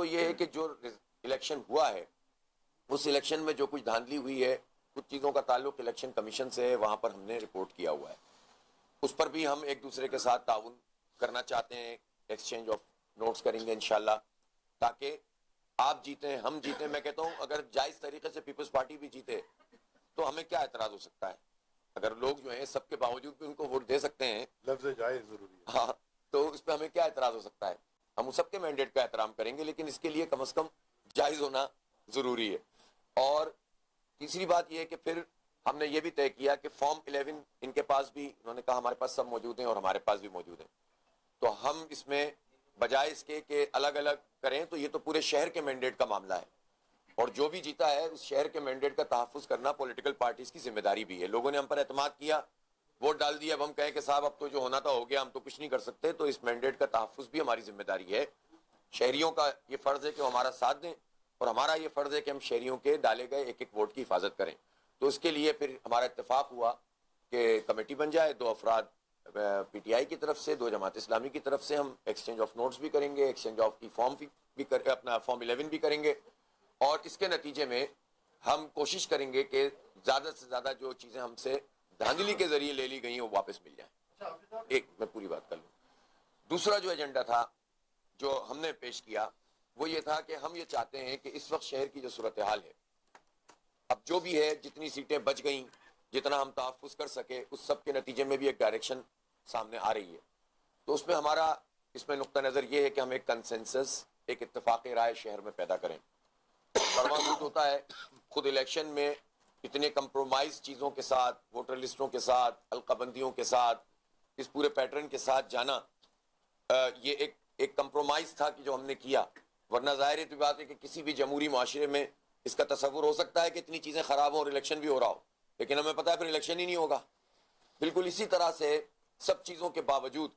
یہ ہے کہ جو الیکشن ہوا ہے اس الیکشن میں جو کچھ دھاندلی ہوئی ہے، کچھ چیزوں کا تعلق الیکشن کمیشن سے ہے، وہاں پر ہم نے رپورٹ کیا ہوا ہے. اس پر بھی ہم ایک دوسرے کے ساتھ تعاون کرنا چاہتے ہیں، ایکسچینج آف نوٹس کریں گے انشاءاللہ، تاکہ آپ جیتیں، ہم جیتیں. میں کہتا ہوں اگر جائز طریقے سے پیپلز پارٹی بھی جیتے تو ہمیں کیا اعتراض ہو سکتا ہے؟ اگر لوگ جو ہیں سب کے باوجود بھی ان کو ووٹ دے سکتے ہیں، لفظ جائز ضروری ہے. ہاں، تو اس پہ ہمیں کیا اعتراض ہو سکتا ہے؟ ہم سب کے مینڈیٹ کا احترام کریں گے، لیکن اس کے لیے کم از کم جائز ہونا ضروری ہے. اور تیسری بات یہ ہے کہ پھر ہم نے یہ بھی طے کیا کہ فارم 11 ان کے پاس بھی، انہوں نے کہا ہمارے پاس سب موجود ہیں اور ہمارے پاس بھی موجود ہیں، تو ہم اس میں بجائے اس کے کہ الگ الگ کریں، تو یہ تو پورے شہر کے مینڈیٹ کا معاملہ ہے، اور جو بھی جیتا ہے اس شہر کے مینڈیٹ کا تحفظ کرنا پولیٹیکل پارٹیز کی ذمہ داری بھی ہے. لوگوں نے ہم پر اعتماد کیا، ووٹ ڈال دیا، اب ہم کہیں کہ صاحب اب تو جو ہونا تھا ہو گیا، ہم تو کچھ نہیں کر سکتے، تو اس مینڈیٹ کا تحفظ بھی ہماری ذمہ داری ہے. شہریوں کا یہ فرض ہے کہ وہ ہمارا ساتھ دیں، اور ہمارا یہ فرض ہے کہ ہم شہریوں کے ڈالے گئے ایک ایک ووٹ کی حفاظت کریں. تو اس کے لیے پھر ہمارا اتفاق ہوا کہ کمیٹی بن جائے، 2 افراد پی ٹی آئی کی طرف سے، 2 جماعت اسلامی کی طرف سے. ہم ایکسچینج آف نوٹس بھی کریں گے، ایکسچینج آف ای فارم بھی اپنا فارم 11 بھی کریں گے، اور اس کے نتیجے میں ہم کوشش کریں گے کہ زیادہ سے زیادہ جو چیزیں ہم سے دھاندلی کے ذریعے لے لی گئی ہیں وہ واپس مل جائیں. ایک میں پوری بات کر لوں. دوسرا جو ایجنڈا تھا جو ہم نے پیش کیا وہ یہ تھا کہ ہم یہ چاہتے ہیں کہ اس وقت شہر کی جو صورتحال ہے، اب جو بھی ہے، جتنی سیٹیں بچ گئیں، جتنا ہم تحفظ کر سکے، اس سب کے نتیجے میں بھی ایک ڈائریکشن سامنے آ رہی ہے. تو اس میں ہمارا اس میں نقطہ نظر یہ ہے کہ ہم ایک کنسنسس، ایک اتفاق رائے شہر میں پیدا کریں. کڑوا دودھ ہوتا ہے خود الیکشن میں اتنے کمپرومائز چیزوں کے ساتھ، ووٹر لسٹوں کے ساتھ، حلقہ بندیوں کے ساتھ، اس پورے پیٹرن کے ساتھ جانا، یہ ایک کمپرومائز تھا کہ جو ہم نے کیا. ورنہ ظاہر ہے بات ہے کہ کسی بھی جمہوری معاشرے میں اس کا تصور ہو سکتا ہے کہ اتنی چیزیں خراب ہوں اور الیکشن بھی ہو رہا ہو، لیکن ہمیں پتہ ہے پھر الیکشن ہی نہیں ہوگا. بالکل اسی طرح سے سب چیزوں کے باوجود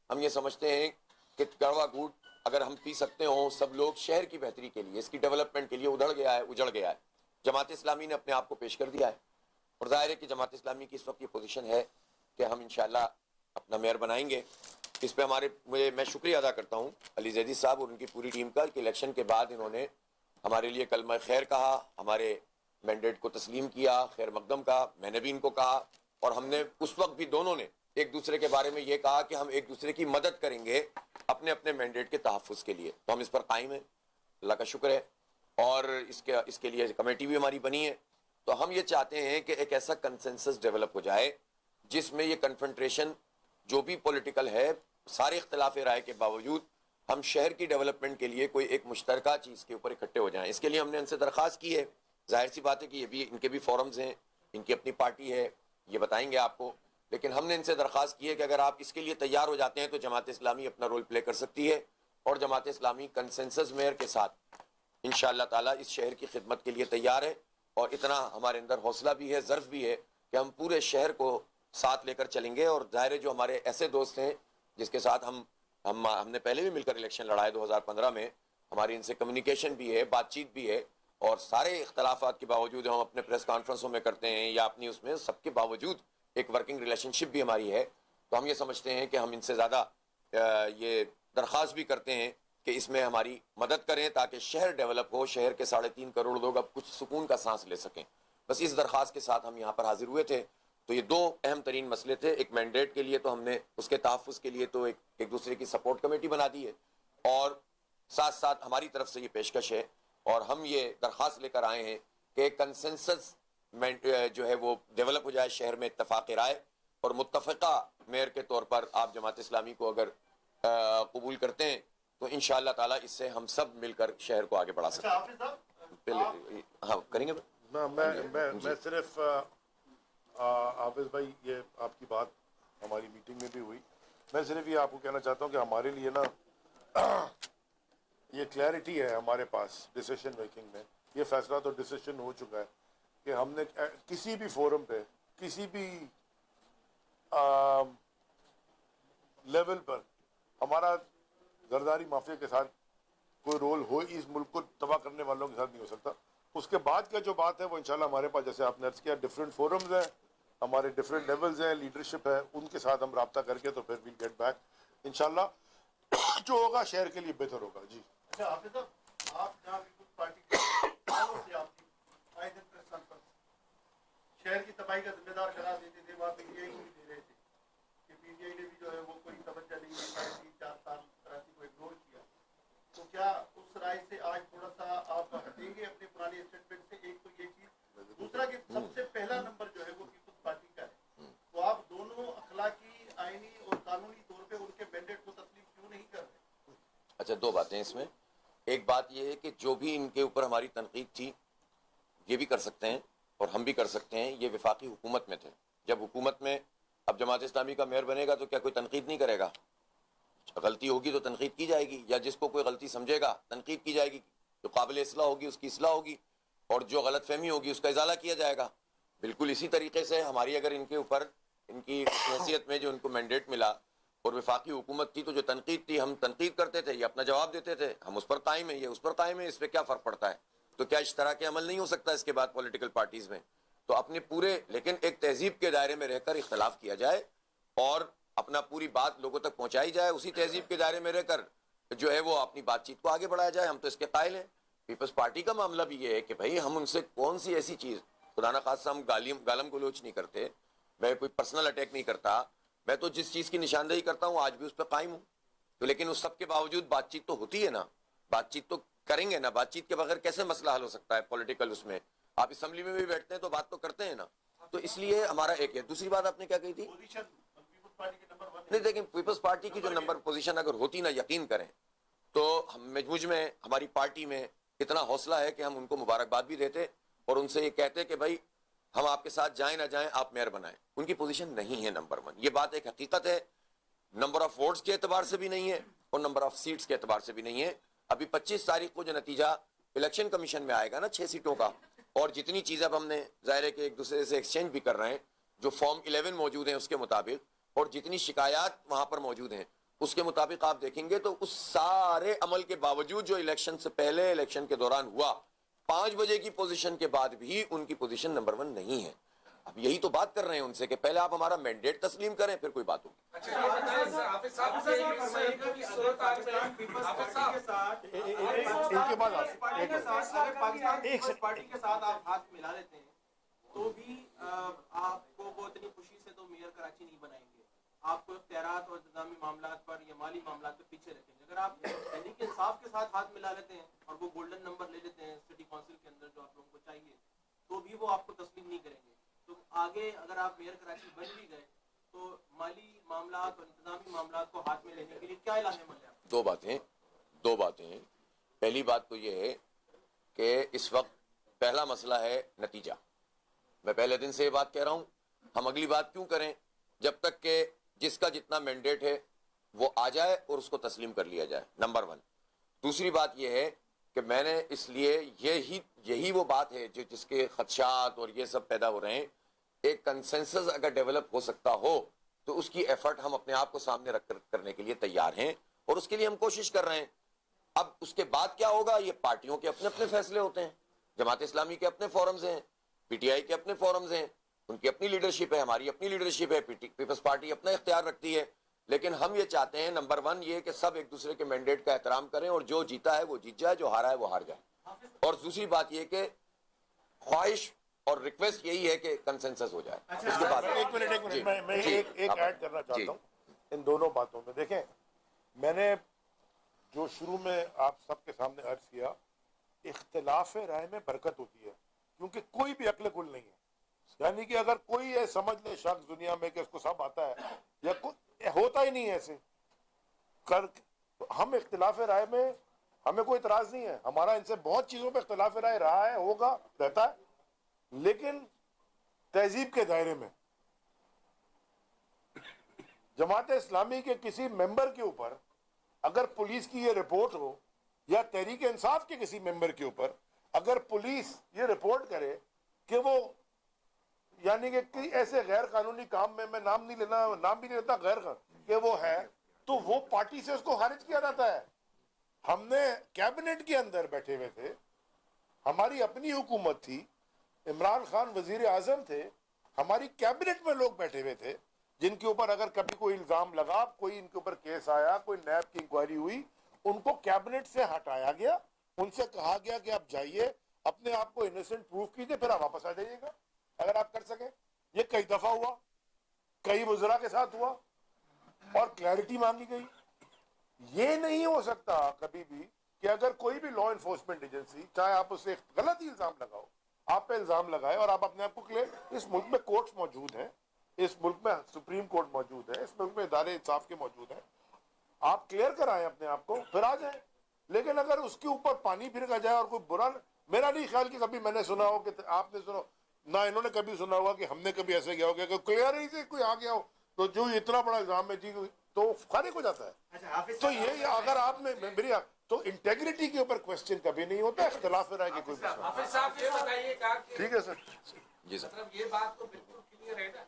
ہم یہ سمجھتے ہیں کہ کڑوا دودھ اگر ہم پی سکتے ہوں سب لوگ، شہر کی بہتری کے لیے، اس کی ڈیولپمنٹ کے لیے اجڑ گیا ہے. جماعت اسلامی نے اپنے آپ کو پیش کر دیا ہے، اور ظاہر ہے کہ جماعت اسلامی کی اس وقت یہ پوزیشن ہے کہ ہم انشاءاللہ اپنا میئر بنائیں گے. اس پہ میں شکریہ ادا کرتا ہوں علی زیدی صاحب اور ان کی پوری ٹیم کا کہ الیکشن کے بعد انہوں نے ہمارے لیے کلمہ خیر کہا، ہمارے مینڈیٹ کو تسلیم کیا، خیر مقدم کہا. میں نے بھی ان کو کہا، اور ہم نے اس وقت بھی دونوں نے ایک دوسرے کے بارے میں یہ کہا کہ ہم ایک دوسرے کی مدد کریں گے اپنے اپنے مینڈیٹ کے تحفظ کے لیے. تو ہم اس پر قائم ہیں، اللہ کا شکر ہے. اور اس کے لیے کمیٹی بھی ہماری بنی ہے. تو ہم یہ چاہتے ہیں کہ ایک ایسا کنسنسس ڈیولپ ہو جائے جس میں یہ کنفنٹریشن جو بھی پولیٹیکل ہے، سارے اختلاف رائے کے باوجود ہم شہر کی ڈیولپمنٹ کے لیے کوئی ایک مشترکہ چیز کے اوپر اکٹھے ہو جائیں. اس کے لیے ہم نے ان سے درخواست کی ہے. ظاہر سی بات ہے کہ یہ بھی ان کے بھی فورمز ہیں، ان کی اپنی پارٹی ہے، یہ بتائیں گے آپ کو، لیکن ہم نے ان سے درخواست کی ہے کہ اگر آپ اس کے لیے تیار ہو جاتے ہیں تو جماعت اسلامی اپنا رول پلے کر سکتی ہے، اور جماعت اسلامی کنسنسس میئر کے ساتھ انشاءاللہ تعالیٰ اس شہر کی خدمت کے لیے تیار ہے. اور اتنا ہمارے اندر حوصلہ بھی ہے، ظرف بھی ہے کہ ہم پورے شہر کو ساتھ لے کر چلیں گے. اور ظاہر جو ہمارے ایسے دوست ہیں جس کے ساتھ ہم نے پہلے بھی مل کر الیکشن لڑائے 2015 میں، ہماری ان سے کمیونیکیشن بھی ہے، بات چیت بھی ہے، اور سارے اختلافات کے باوجود ہم اپنے پریس کانفرنسوں میں کرتے ہیں یا اپنی اس میں، سب کے باوجود ایک ورکنگ ریلیشن شپ بھی ہماری ہے. تو ہم یہ سمجھتے ہیں کہ ہم ان سے زیادہ یہ درخواست بھی کرتے ہیں کہ اس میں ہماری مدد کریں تاکہ شہر ڈیولپ ہو، شہر کے 3.5 کروڑ لوگ اب کچھ سکون کا سانس لے سکیں. بس اس درخواست کے ساتھ ہم یہاں پر حاضر ہوئے تھے. تو یہ 2 اہم ترین مسئلے تھے. ایک مینڈیٹ کے لیے تو ہم نے اس کے تحفظ کے لیے تو ایک دوسرے کی سپورٹ کمیٹی بنا دی ہے، اور ساتھ ساتھ ہماری طرف سے یہ پیشکش ہے اور ہم یہ درخواست لے کر آئے ہیں کہ کنسنسس جو ہے وہ ڈیولپ ہو جائے شہر میں، اتفاق رائے، اور متفقہ میئر کے طور پر آپ جماعت اسلامی کو اگر قبول کرتے ہیں تو انشاءاللہ تعالیٰ اس سے ہم سب مل کر شہر کو آگے بڑھا سکتے ہیں. ہاں کریں گے. میں صرف حافظ بھائی، یہ آپ کی بات ہماری میٹنگ میں بھی ہوئی، میں صرف یہ آپ کو کہنا چاہتا ہوں کہ ہمارے لیے نا یہ کلیئرٹی ہے ہمارے پاس ڈیسیشن میکنگ میں. یہ فیصلہ تو ڈیسیشن ہو چکا ہے کہ ہم نے کسی بھی فورم پہ، کسی بھی لیول پر ہمارا زرداری مافیا کے ساتھ کوئی رول ہو، اس ملک کو تباہ کرنے والوں کے ساتھ نہیں ہو سکتا. اس کے بعد کا جو بات ہے وہ انشاءاللہ ہمارے پاس، جیسے آپ نے عرض کیا، ڈفرینٹ فورمز ہیں، ہمارے ڈفرینٹ لیولز ہیں، لیڈرشپ ہے، ان کے ساتھ ہم رابطہ کر کے تو پھر ویل گیٹ بیک انشاءاللہ. جو ہوگا شہر کے لیے بہتر ہوگا. جی اچھا حافظ صاحب، آپ جہاں پیپلز پارٹی کے سالوں سے آپ کی آئے دن پریس کانفرنس شہر کی تباہی کا ذمہ دار قرار دیتے تھے، وہاں پہ یہ بھی دے رہے تھے کہ پی ٹی آئی نے بھی جو ہے وہ کوئی توجہ نہیں دی، 3-4 سال کراچی کو اگنور کیا. تو کیا اس رائے سے آج تھوڑا سا آپ ہٹیں گے اپنے پرانے اسٹیٹمنٹ سے؟ ایک تو یہ چیز، دوسرا کہ سب سے پہلا نمبر جو ہے وہ پیپلز پارٹی کا ہے، تو آپ دونوں اخلاقی، آئینی اور قانونی طور پہ ان کے مینڈیٹ کو تسلیم کیوں نہیں کر رہے؟ اچھا، دو باتیں اس میں. ایک بات یہ ہے کہ جو بھی ان کے اوپر ہماری تنقید تھی یہ بھی کر سکتے ہیں اور ہم بھی کر سکتے ہیں. یہ وفاقی حکومت میں تھے. جب حکومت میں اب جماعت اسلامی کا میئر بنے گا تو کیا کوئی تنقید نہیں کرے گا؟ غلطی ہوگی تو تنقید کی جائے گی، یا جس کو کوئی غلطی سمجھے گا تنقید کی جائے گی. جو قابل اصلاح ہوگی اس کی اصلاح ہوگی، اور جو غلط فہمی ہوگی اس کا ازالہ کیا جائے گا. بالکل اسی طریقے سے ہماری اگر ان کے اوپر ان کی حیثیت میں جو ان کو مینڈیٹ ملا اور وفاقی حکومت تھی تو جو تنقید تھی ہم تنقید کرتے تھے، یہ اپنا جواب دیتے تھے. ہم اس پر قائم ہیں، یہ اس پر قائم ہے. اس پہ کیا فرق پڑتا ہے؟ تو کیا اشتراک عمل نہیں ہو سکتا اس کے بعد پولیٹیکل پارٹیز میں؟ تو اپنے پورے، لیکن ایک تہذیب کے دائرے میں رہ کر اختلاف کیا جائے اور اپنا پوری بات لوگوں تک پہنچائی جائے. اسی تہذیب کے دائرے میں رہ کر جو ہے وہ اپنی بات چیت کو آگے بڑھایا جائے. ہم تو اس کے قائل ہیں. پیپلز پارٹی کا معاملہ بھی یہ ہے کہ بھائی ہم ان سے کون سی ایسی چیز، خدا نخواستہ ہم گالم گلوچ نہیں کرتے، میں کوئی پرسنل اٹیک نہیں کرتا، میں تو جس چیز کی نشاندہی کرتا ہوں آج بھی اس پہ قائم ہوں. تو لیکن اس سب کے باوجود بات چیت تو ہوتی ہے نا، بات چیت تو کریں گے نا. بات چیت کے بغیر کیسے مسئلہ حل ہو سکتا ہے پولیٹیکل؟ اس میں آپ اسمبلی میں بھی بیٹھتے ہیں تو بات تو کرتے ہیں نا. تو اس لیے ہمارا ایک ہے. دوسری بات آپ نے کیا کہی تھی؟ پوزیشن پیپلز پارٹی کے نمبر 1 نہیں دیکھیں، پیپلز پارٹی کی جو نمبر پوزیشن اگر ہوتی نا، یقین کریں تو مجھ میں، ہماری پارٹی میں اتنا حوصلہ ہے کہ ہم ان کو مبارکباد بھی دیتے اور ان سے یہ کہتے کہ بھائی ہم آپ کے ساتھ جائیں نہ جائیں آپ میئر بنائیں. ان کی پوزیشن نہیں ہے نمبر 1. یہ بات ایک حقیقت ہے. نمبر آف ووٹس کے اعتبار سے بھی نہیں ہے اور نمبر آف سیٹس کے اعتبار سے بھی نہیں ہے. ابھی 25 تاریخ کو جو نتیجہ الیکشن کمیشن میں آئے گا نا 6 سیٹوں کا، اور جتنی چیزیں اب ہم نے ظاہر ہے کہ ایک دوسرے سے ایکسچینج بھی کر رہے ہیں، جو فارم 11 موجود ہیں اس کے مطابق، اور جتنی شکایات وہاں پر موجود ہیں اس کے مطابق آپ دیکھیں گے تو اس سارے عمل کے باوجود جو الیکشن سے پہلے، الیکشن کے دوران ہوا، 5 بجے کی پوزیشن کے بعد بھی ان کی پوزیشن نمبر 1 نہیں ہے. اب یہی تو بات کر رہے ہیں ان سے کہ پہلے آپ ہمارا مینڈیٹ تسلیم کریں پھر کوئی بات ہوگی. ان کے بعد پارٹی کے ساتھ آپ ہاتھ ملا لیتے ہیں تو بھی آپ کو وہ اتنی خوشی سے تو میئر کراچی نہیں بنائیں گے. آپ کو اختیارات اور انتظامی معاملات پر یا مالی معاملات پہ پیچھے رکھیں گے. اگر آپ تحریک انصاف کے ساتھ ہاتھ ملا لیتے ہیں اور وہ گولڈن نمبر لے لیتے ہیں سٹی کونسل کے اندر جو آپ لوگوں کو چاہیے، تو بھی وہ آپ کو تسلیم نہیں کریں گے. تو آگے اگر آپ میئر کراچی بن بھی گئے تو مالی معاملات اور انتظامی معاملات کو ہاتھ میں لینے کے لیے کیا اعلان عمل ہے آپ؟ دو باتیں. پہلی بات تو یہ ہے کہ اس وقت پہلا مسئلہ ہے نتیجہ. میں پہلے دن سے یہ بات کہہ رہا ہوں، ہم اگلی بات کیوں کریں جب تک کہ جس کا جتنا مینڈیٹ ہے وہ آ جائے اور اس کو تسلیم کر لیا جائے، نمبر 1. دوسری بات یہ ہے کہ میں نے اس لیے یہی وہ بات ہے جو جس کے خدشات اور یہ سب پیدا ہو رہے ہیں. ایک کنسنسس اگر ڈیولپ ہو سکتا ہو تو اس کی ایفرٹ ہم اپنے آپ کو سامنے رکھ کر کرنے کے لیے تیار ہیں اور اس کے لیے ہم کوشش کر رہے ہیں. اب اس کے بعد کیا ہوگا یہ پارٹیوں کے اپنے اپنے فیصلے ہوتے ہیں. جماعت اسلامی کے اپنے فورمز ہیں، پی ٹی آئی کے اپنے فورمز ہیں، ان کی اپنی لیڈرشپ ہے، ہماری اپنی لیڈرشپ ہے، پیپلز پارٹی اپنا اختیار رکھتی ہے. لیکن ہم یہ چاہتے ہیں نمبر 1 یہ کہ سب ایک دوسرے کے مینڈیٹ کا احترام کریں اور جو جیتا ہے وہ جیت جائے، جو ہارا ہے وہ ہار جائے. اور دوسری بات یہ کہ خواہش اور ریکویسٹ یہی ہے کہ کنسنسس ہو جائے. اس کے بعد ایک منٹ میں ایک ایڈ کرنا چاہتا ہوں ان دونوں باتوں میں. دیکھیں، میں نے جو شروع میں آپ سب کے سامنے عرض کیا، اختلاف رائے میں برکت ہوتی ہے کیونکہ کوئی بھی عقل کل نہیں ہے. یعنی کہ اگر کوئی یہ سمجھ لے شخص دنیا میں کہ اس کو سب آتا ہے یا ہوتا ہی نہیں ہے ایسے ہم اختلاف رائے میں ہمیں کوئی اعتراض نہیں ہے. ہمارا ان سے بہت چیزوں پہ اختلاف رائے رہا ہے، ہوگا، رہتا ہے، لیکن تہذیب کے دائرے میں. جماعت اسلامی کے کسی ممبر کے اوپر اگر پولیس کی یہ رپورٹ ہو یا تحریک انصاف کے کسی ممبر کے اوپر اگر پولیس یہ رپورٹ کرے کہ وہ یعنی کہ ایسے غیر قانونی کام میں نام بھی نہیں لیتا غیر کہ وہ ہے، تو وہ پارٹی سے اس کو خارج کیا جاتا ہے. ہم نے کیبنٹ کے اندر بیٹھے ہوئے تھے، ہماری اپنی حکومت تھی، عمران خان وزیر اعظم تھے، ہماری کیبنٹ میں لوگ بیٹھے ہوئے تھے جن کے اوپر اگر کبھی کوئی الزام لگا، کوئی ان کے اوپر کیس آیا، کوئی نیب کی انکوائری ہوئی، ان کو کیبنٹ سے ہٹایا گیا ان سے کہا گیا کہ آپ جائیے اپنے آپ کو انوسنٹ پروف کیجئے پھر آپ واپس آ جائیے گا اگر آپ کر سکیں. یہ کئی دفعہ ہوا, کئی وزراء کے ساتھ ہوا اور کلیئرٹی مانگی گئی. یہ نہیں ہو سکتا کبھی بھی کہ اگر کوئی بھی لا انفورسمنٹ ایجنسی, چاہے آپ اس سے غلط ہی الزام لگاؤ, آپ پہ الزام لگائے اور آپ اپنے آپ کو کلیئر, اس ملک میں کورٹس موجود ہیں, اس ملک میں سپریم کورٹ موجود ہے, اس ملک میں ادارے انصاف کے موجود ہیں, آپ کلیئر کرائیں اپنے آپ کو پھر آ جائیں. لیکن اگر اس کے اوپر پانی پھرکا جائے اور کوئی برا, میرا نہیں خیال کہ کبھی میں نے سنا ہو کہ آپ نے سنا نہ انہوں نے کبھی سنا ہوگا کہ ہم نے کبھی ایسے کیا ہو کہ کلیئر ہی سے کوئی آ گیا ہو تو جو اتنا بڑا الزام ہے جی تو فارغ ہو جاتا ہے. تو یہ اگر آپ نے میری تو انٹیگریٹی کے اوپر کوشچن کبھی نہیں ہوتا, اختلاف رائے کی کوئی مسئلہ. حافظ صاحب یہ بتائیے گا کہ ٹھیک ہے سر. جی سر. مطلب یہ بات تو بالکل کلیئر ہے نا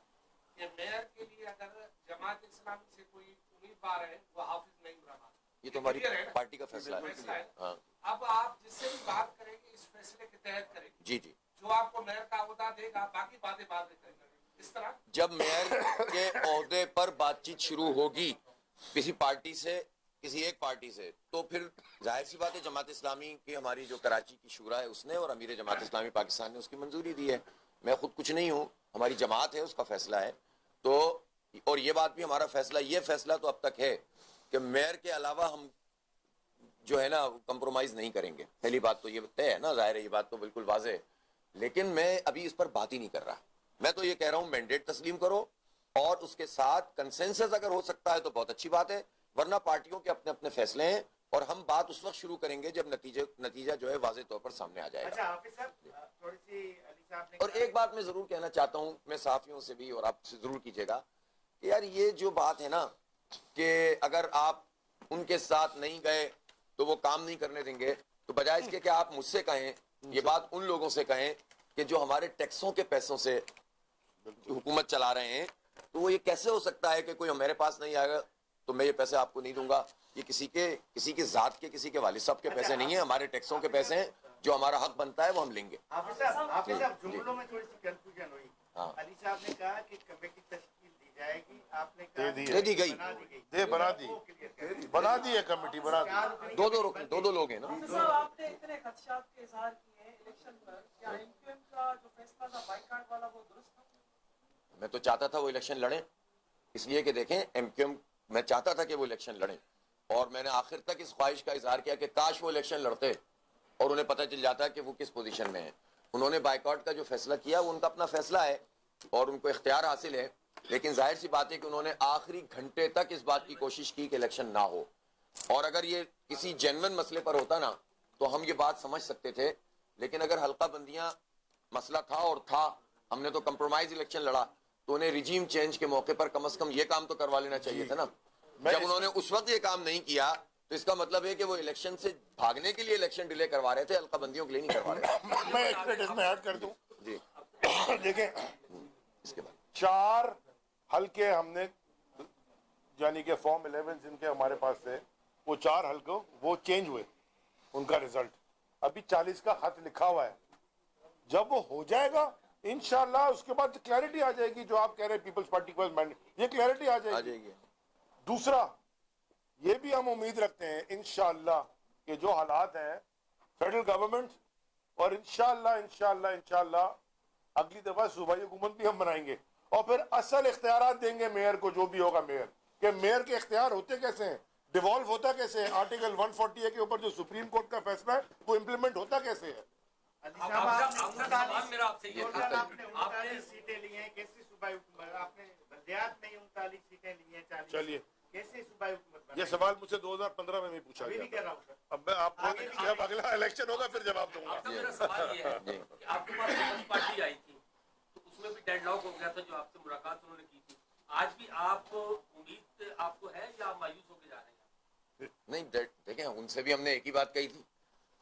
کہ میئر کے لیے اگر جماعت اسلامی سے کوئی امیدوار ہے وہ حافظ نعیم رحمان, یہ تو ہماری پارٹی کا فیصلہ ہے. ہاں اب آپ جس سے بھی بات کریں گے اس فیصلے کے تحت کریں گے, جی جی. جو آپ کو میئر کا عہدہ دے گا باقی باتیں بعد میں کریں گے. اس طرح جب میئر کے عہدے پر بات چیت شروع ہوگی کسی پارٹی سے, کسی ایک پارٹی سے, تو پھر ظاہر سی بات ہے جماعت اسلامی کی, ہماری جو کراچی کی شورا ہے اس نے اور امیر جماعت اسلامی پاکستان نے اس کی منظوری دی ہے. میں خود کچھ نہیں ہوں, ہماری جماعت ہے, اس کا فیصلہ ہے. تو اور یہ بات بھی ہمارا فیصلہ, یہ فیصلہ تو اب تک ہے کہ میئر کے علاوہ ہم جو ہے نا کمپرومائز نہیں کریں گے. پہلی بات تو یہ طے ہے نا, ظاہر ہے یہ بات تو بالکل واضح ہے. لیکن میں ابھی اس پر بات ہی نہیں کر رہا. میں تو یہ کہہ رہا ہوں مینڈیٹ تسلیم کرو اور اس کے ساتھ کنسنسس اگر ہو سکتا ہے تو بہت اچھی بات ہے, ورنہ پارٹیوں کے اپنے اپنے فیصلے ہیں اور ہم بات اس وقت شروع کریں گے جب نتیجہ جو ہے واضح طور پر سامنے آ جائے گا. اچھا حافظ صاحب تھوڑی سی علی صاحب نے اور ایک بات میں ضرور کہنا چاہتا ہوں, میں صحافیوں سے بھی اور آپ سے ضرور کیجیے گا کہ یار یہ جو بات ہے نا کہ اگر آپ ان کے ساتھ نہیں گئے تو وہ کام نہیں کرنے دیں گے, تو بجائے اس کے کہ آپ مجھ سے کہیں, یہ بات ان لوگوں سے کہیں کہ جو ہمارے ٹیکسوں کے پیسوں سے حکومت چلا رہے ہیں, تو وہ یہ کیسے ہو سکتا ہے کہ کوئی میرے پاس نہیں آئے گا تو میں یہ پیسے آپ کو نہیں دوں گا. یہ کسی کے ذات کے, کسی کے والد صاحب کے پیسے نہیں ہیں, ہمارے ٹیکسوں کے پیسے ہیں, جو ہمارا حق بنتا ہے وہ ہم لیں گے. حافظ صاحب جملوں میں تھوڑی سی کنفیوژن ہوئی. ہاں. علی صاحب نے کہا کہ کمیٹی تشکیل دی جائے گی, آپ نے کہا دے دی گئی, بنا دی ہے کمیٹی, بنا دی. دو لوگ ہیں نا. صاحب آپ نے اتنے خدشات کے اظہار کیے ہیں الیکشن پر, کیا ایم کیو ایم کا جو فیصلہ تھا بائیکاٹ والا وہ درست تھا؟ میں تو چاہتا تھا وہ الیکشن لڑیں, اس لیے کہ دیکھیں ایم کیو ایم, میں چاہتا تھا کہ وہ الیکشن لڑیں اور میں نے آخر تک اس خواہش کا اظہار کیا کہ کاش وہ الیکشن لڑتے اور انہیں پتہ چل جاتا کہ وہ کس پوزیشن میں ہیں. انہوں نے بائیکاٹ کا جو فیصلہ کیا وہ ان کا اپنا فیصلہ ہے اور ان کو اختیار حاصل ہے, لیکن ظاہر سی بات ہے کہ انہوں نے آخری گھنٹے تک اس بات کی کوشش کی کہ الیکشن نہ ہو. اور اگر یہ کسی جینون مسئلے پر ہوتا نا تو ہم یہ بات سمجھ سکتے تھے, لیکن اگر حلقہ بندیاں مسئلہ تھا اور تھا, ہم نے تو کمپرومائز الیکشن لڑا, تو انہیں ریجیم چینج کے موقع پر کم از کم یہ کام تو کروا لینا چاہیے تھا نا. جب انہوں نے اس وقت یہ کام نہیں کیا تو اس کا مطلب ہے کہ وہ الیکشن سے بھاگنے کے لیے الیکشن ڈیلے کروا رہے تھے, حلقہ بندیوں کے لیے نہیں کروا رہے تھے. میں ایک منٹ اس میں ایڈ کر دوں. جی دیکھیں اس کے بعد 4 حلقے ہم نے, یعنی کہ فارم 11 جن کے ہمارے پاس تھے, وہ 4 حلقوں وہ چینج ہوئے, ان کا رزلٹ ابھی 40 کا خط لکھا ہوا ہے. جب وہ ہو جائے گا انشاءاللہ اس کے بعد کلیئرٹی آ جائے گی, جو آپ کہہ رہے ہیں پیپلز پارٹی کو یہ کلیئرٹی آ جائے گی. دوسرا یہ بھی ہم امید رکھتے ہیں انشاءاللہ کہ جو حالات ہیں فیڈرل گورنمنٹ, اور انشاءاللہ اگلی دفعہ صوبائی حکومت بھی ہم بنائیں گے اور پھر اصل اختیارات دیں گے میئر کو, جو بھی ہوگا میئر, کہ میئر کے اختیار ہوتے کیسے ہیں, ڈیوالو ہوتا کیسے ہے, آرٹیکل 140 کے اوپر جو سپریم کورٹ کا فیصلہ ہے وہ امپلیمنٹ ہوتا کیسے ہے. علی صاحب آپ نے 39 سیٹیں لی ہیں, کیسے صوبائی حکومت, آپ نے بلدیات میں 39 سیٹیں لی ہیں, 40 چلیے کیسے صوبائی حکومت بنائی؟ یہ سوال مجھ سے 2015 میں بھی پوچھا ابھی گیا نہیں کہہ رہا ہوں سر. اب میں آپ کو جب اگلا الیکشن ہوگا پھر جواب دوں گا. میرا سوال یہ ہے کہ آپ کے پاس پیپلز پارٹی آئی تھی تو اس میں بھی ڈیڈ لاک ہو گیا تھا جو آپ سے ملاقات انہوں نے کی تھی, آج بھی آپ امید آپ کو ہے یا مایوس ہو کے جا رہے ہیں؟ نہیں, دیکھیں ان سے بھی ہم نے ایک ہی بات کہی تھی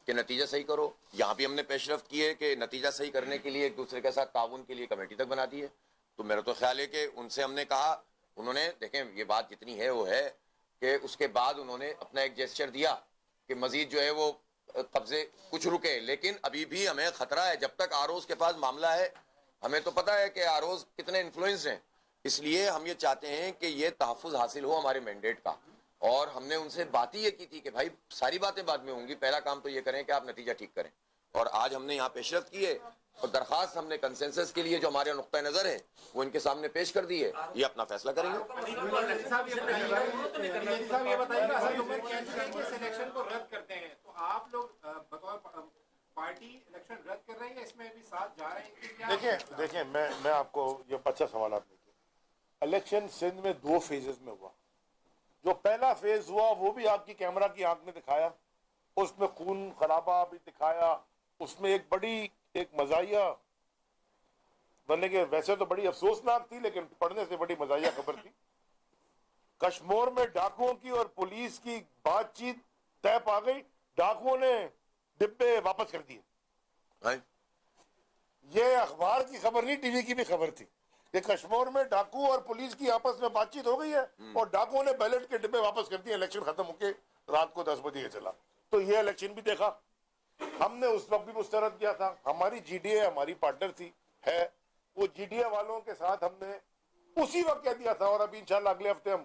کہ نتیجہ صحیح کرو. یہاں بھی ہم نے پیش رفت کی ہے کہ نتیجہ صحیح کرنے کے لیے ایک دوسرے کے ساتھ تعاون کے لیے کمیٹی تک بنا دی ہے. تو میرا تو خیال ہے کہ ان سے ہم نے کہا, انہوں نے دیکھیں یہ بات جتنی ہے وہ ہے کہ اس کے بعد انہوں نے اپنا ایک جیسچر دیا کہ مزید جو ہے وہ قبضے کچھ رکے, لیکن ابھی بھی ہمیں خطرہ ہے. جب تک آروز کے پاس معاملہ ہے, ہمیں تو پتہ ہے کہ آروز کتنے انفلوئنس ہیں, اس لیے ہم یہ چاہتے ہیں کہ یہ تحفظ حاصل ہو ہمارے مینڈیٹ کا. اور ہم نے ان سے بات ہی یہ کی تھی کہ بھائی ساری باتیں بعد میں ہوں گی, پہلا کام تو یہ کریں کہ آپ نتیجہ ٹھیک کریں. اور آج ہم نے یہاں پیشرفت کی ہے اور درخواست ہم نے کنسنسس کے لیے جو ہمارے نقطۂ نظر ہے وہ ان کے سامنے پیش کر دی ہے, یہ اپنا فیصلہ کریں گے. صاحب یہ بتائیے کہ اسد عمر کہتے ہیں کہ اس الیکشن کو رد کرتے ہیں, تو آپ لوگ بطور پارٹی الیکشن رد کر رہے ہیں یا اس میں بھی ساتھ جا رہے ہیں؟ دیکھیں میں آپ کو یہ اچھا سوال آپ نے کیا. الیکشن سندھ میں 2 فیزز میں ہوا. جو پہلا فیز ہوا وہ بھی آپ کی کیمرہ کی آنکھ میں دکھایا, اس میں خون خرابہ بھی دکھایا, اس میں ایک بڑی ایک مزاحیہ بننے کے, ویسے تو بڑی افسوسناک تھی لیکن پڑھنے سے بڑی مزاحیہ خبر تھی. کشمور میں ڈاکوؤں کی اور پولیس کی بات چیت طے پا گئی, ڈاکوؤں نے ڈبے واپس کر دیے. یہ اخبار کی خبر نہیں, ٹی وی کی بھی خبر تھی کہ کشمیر میں ڈاکو اور پولیس کی آپس میں بات چیت ہو گئی ہے اور ڈاکوؤں نے بیلٹ کے ڈبے واپس کر دیے. الیکشن ختم ہو کے رات کو 10 بجے چلا. تو یہ الیکشن بھی دیکھا, ہم نے اس وقت بھی مسترد کیا تھا. ہماری جی ڈی اے ہماری پارٹنر تھی ہے, وہ جی ڈی اے والوں کے ساتھ ہم نے اسی وقت کہہ دیا تھا. اور ابھی انشاءاللہ اگلے ہفتے ہم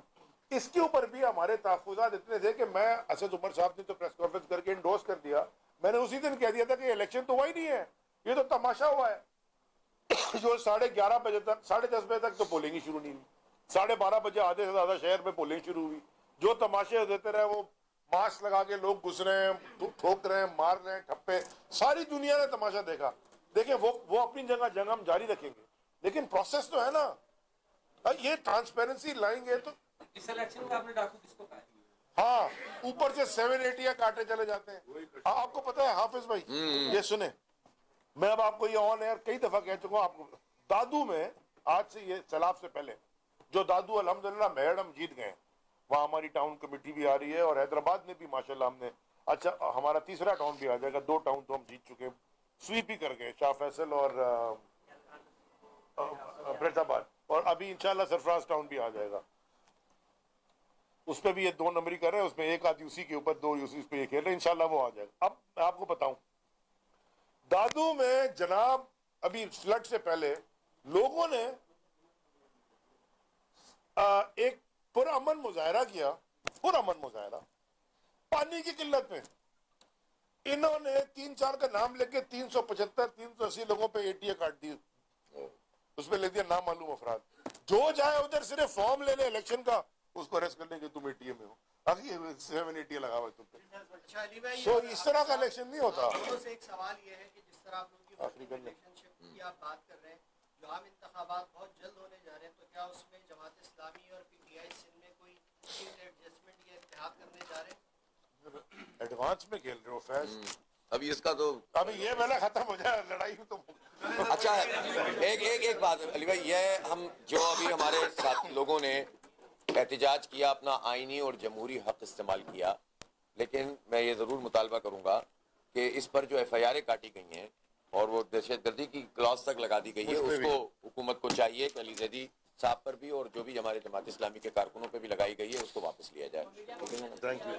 اس کے اوپر بھی ہمارے تحفظات اتنے تھے کہ میں اسد عمر صاحب نے تو پریس کانفرنس کر کے انڈورس کر دیا, میں نے اسی دن کہہ دیا تھا کہ الیکشن تو ہوا ہی نہیں ہے, یہ تو تماشا ہوا ہے. جو 11:30 بجے تک 10:30 بجے تک تو پولنگ ہی شروع نہیں ہوئی, 12:30 بجے آدھے سے زیادہ شہر میں پولنگ شروع ہوئی. جو تماشے دیتے رہے, وہ ماسک لگا کے لوگ گھس رہے ہیں, ٹھوک رہے ہیں, مار رہے ہیں ٹھپے, ساری دنیا نے تماشا دیکھا. دیکھیں وہ اپنی جنگ ہم جاری رکھیں گے, لیکن پروسیس تو ہے نا, یہ ٹرانسپیرنسی لائیں گے تو. اس الیکشن میں آپ نے ڈاکو کس کو کہا؟ ہاں, اوپر سے 780 کاٹے چلے جاتے ہیں. آپ کو پتا ہے حافظ بھائی, یہ سنیں, میں اب آپ کو یہ آن ایئر کئی دفعہ کہہ چکا ہوں آپ کو. دادو میں آج سے یہ سیلاب سے پہلے جو دادو الحمدللہ میڑ ہم جیت گئے, وہاں ہماری ٹاؤن کمیٹی بھی آ رہی ہے, اور حیدرآباد میں بھی ماشاءاللہ ہم نے, اچھا ہمارا تیسرا ٹاؤن بھی آ جائے گا. 2 ٹاؤن تو ہم جیت چکے, سویپ ہی کر گئے, شاہ فیصل اور برت آباد, اور ابھی انشاءاللہ سرفراز ٹاؤن بھی آ جائے گا. اس پہ بھی یہ 2 نمبری کر رہے ہیں, اس میں ایک آدھی اسی کے اوپر 2 اسی پہ یہ کھیل رہے ہیں, انشاءاللہ وہ آ جائے گا. اب میں آپ کو بتاؤں, دادو میں جناب ابھی فلڈ سے پہلے لوگوں نے ایک پرامن مظاہرہ کیا, پرامن مظاہرہ پانی کی قلت میں. انہوں نے 3-4 کا نام لے کے 375-380 لوگوں پہ ATA کاٹ دی, اس پہ لے دیا نامعلوم افراد. جو جائے ادھر صرف فارم لے لے الیکشن کا, اس کو اریسٹ کرنے کے تم ATA میں ہو, باقی 780 لگا ہوا تم پہ. اچھا علی بھائی, سو اس طرح کا الیکشن نہیں ہوتا. سے ایک سوال یہ ہے کہ جس طرح آپ لوگوں کی ریلیشنشپ کی آپ بات کر رہے ہیں, جو عام انتخابات بہت جلد ہونے جا رہے ہیں, تو کیا اس میں جماعت اسلامی اور PTI سندھ میں کوئی سیٹ ایڈجسٹمنٹ یا اتحاد کرنے جا رہے ہیں؟ ایڈوانس میں کھیل رہے ہو فیض, ابھی اس کا تو ابھی یہ پہلے ختم ہو جائے لڑائی تو. اچھا ایک بات علی بھائی, یہ ہم جو ابھی ہمارے ساتھ لوگوں نے احتجاج کیا, اپنا آئینی اور جمہوری حق استعمال کیا, لیکن میں یہ ضرور مطالبہ کروں گا کہ اس پر جو FIR کاٹی گئی ہیں اور وہ دہشت گردی کی کلاس تک لگا دی گئی ہے, اس کو حکومت کو چاہیے کہ علی زیدی صاحب پر بھی اور جو بھی ہمارے جماعت اسلامی کے کارکنوں پہ بھی لگائی گئی ہے اس کو واپس لیا جائے. Thank you.